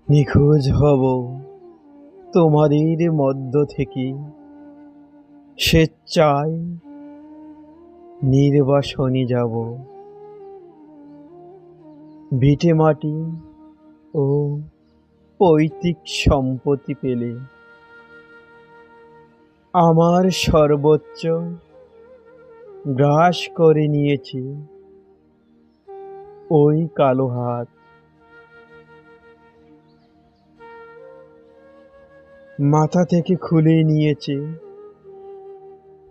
নিখোঁজ হব তোমাদের মধ্য থেকে, স্বেচ্ছায় নির্বাসনে যাব। ভিটে মাটি ও পৈতৃক সম্পত্তি পেলে আমার সর্বোচ্চ গ্রাস করে নিয়েছে ওই কালো হাত। মাথা থেকে খুলে নিয়েছে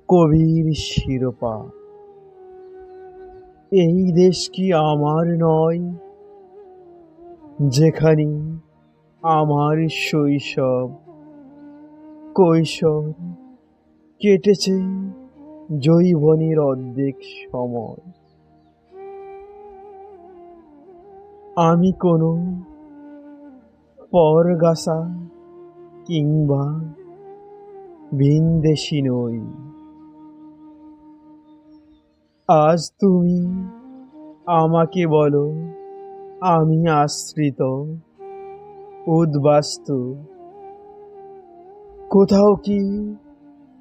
কবির শিরোপা। এই দেশ কি আমার নয়, যেখানে আমার শৈশব কৈশোর কেটেছে যৌবনের অর্ধেক সময়। আমি কোনো পরগাছা কিংবা ভিনদেশী নই। আজ তুমি আমাকে বলো আমি আশ্রিত, উদ্বাস্তু। কোথাও কি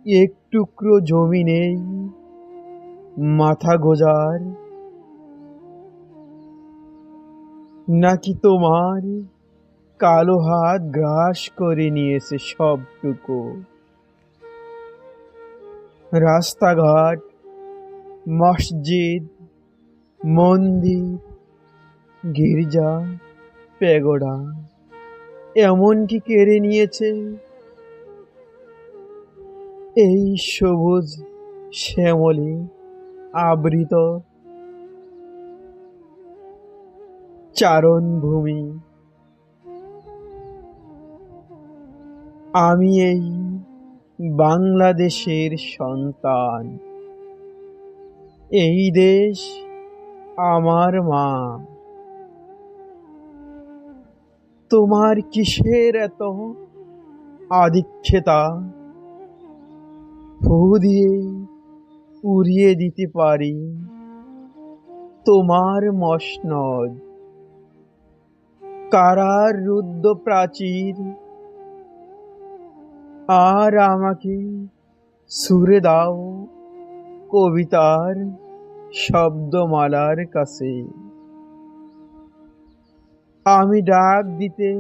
এক টুকরো জমি নেই মাথা গোজার? নাকি তোমার কালো হাত গ্রাস করে নিয়েছে সবটুকু? রাস্তাঘাট, মসজিদ, মন্দির, গির্জা, প্যাগোডা এমনকি কেড়ে নিয়েছে এই সবুজ শ্যামলে আবৃত চারণভূমি। আমি এই বাংলাদেশের সন্তান। এই দেশ আমার মা। তোমার কিসের এত আধিক্যতা? ফু দিয়ে উড়িয়ে দিতে পারি তোমার মসনদ, কারার রুদ্ধ প্রাচীর। আর আমাকে ছুড়ে দাও কবিতার শব্দমালার কাছে। আমি ডাক দিতে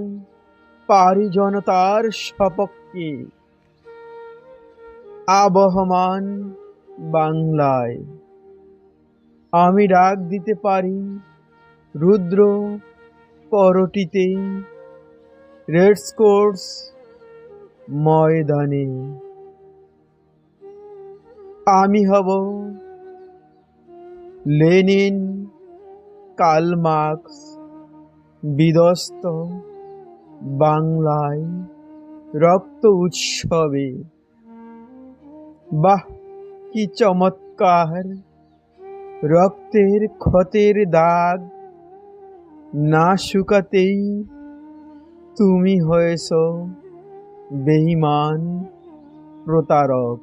পারি জনতার সপক্ষে আবহমান বাংলায়। আমি ডাক দিতে পারি রুদ্র করটিতে, রেসকোর্স ময়দানে। আমি হব লেনিন, কার্ল মার্কস বিধ্বস্ত বাংলায় রক্ত উৎসবে। বাহ, কি চমৎকার! রক্তের ক্ষতের দাগ না শুকাতেই তুমি হয়েছ বেঈমান, প্রতারক।